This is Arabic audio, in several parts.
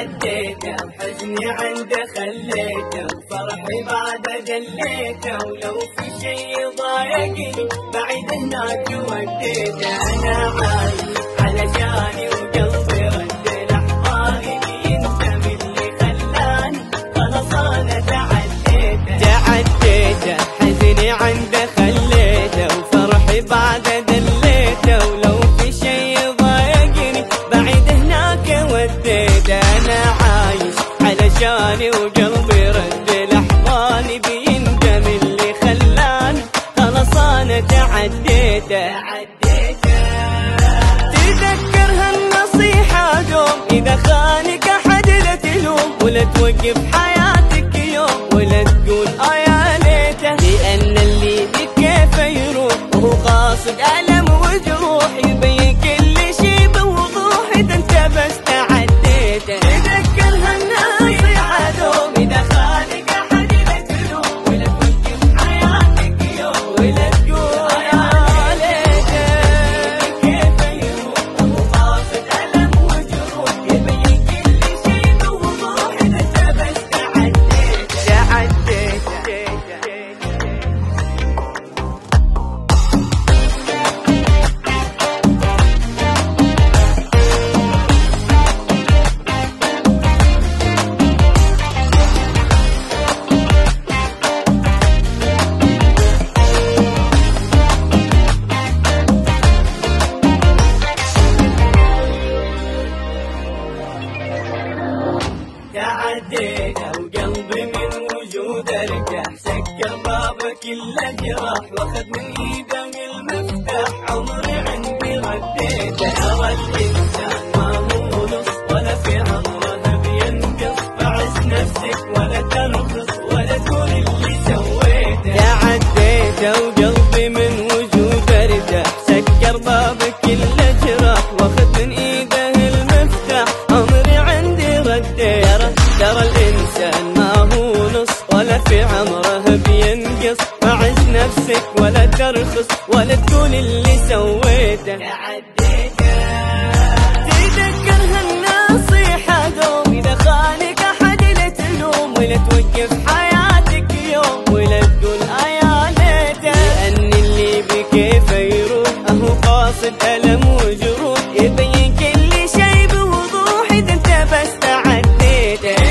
تعديته وحزني عنده خليته وفرحي بعده دليته ولو في شي ضايقني بعيد هناك وديته أنا عايش علشاني وقلبي رد لحظاني انت من اللي خلاني خلاص أنا تعديته حزني عنده خليته وفرحي بعده دليته ولو في شي ضايقني بعيد هناك وديته أنا عايش علشاني وقلبي رد لحظاني بيندم اللي خلاني خلاص أنا تعديته تذكر هالنصيحة دوم إذا خانك أحد لا تلوم ولا توقف حياتك يوم ولا تقول يا ليته لأن اللي بك كيف يروح وهو قاصد ألم وجروح يبين كل شي بوضوح إذا انت بس تعديته تذكر هالنصيحة دوم إذا خانك أحد لا تلوم ولا توقف حياتك يوم ولا تقول يا ليته كيف يروح وهو قاصد ألم وجروح يبين كل شي بوضوح إذا انت بس تعديته وقلبي من وجوده ارتاح سكر بابك الا جراح واخذ من ايده المفتاح عمري عندي رديته ترى الانسان ما هو نص ولا في عمره بينقص فعز نفسك ولا ترخص ولا تقول اللي سويته تعديته وقلبي من وجوده ارتاح سكر بابك الا جراح واخذ من ايده المفتاح عمري عندي رديته ترى الإنسان ما هو نص ولا في عمره بينقص فعز نفسك ولا ترخص ولا تقول اللي سويته تذكر هالنصيحة دوم إذا خانك أحد لا تلوم ولا توقف حياتك يوم ولا تقول يا ليته لأن اللي بكيف يروح هو قاصد ألم وجروح يبين كل شي بوضوح إذا انت بس تعديته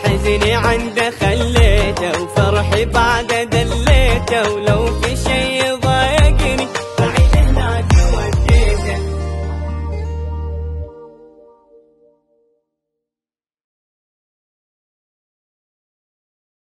حزني عنده خليته وفرحي بعده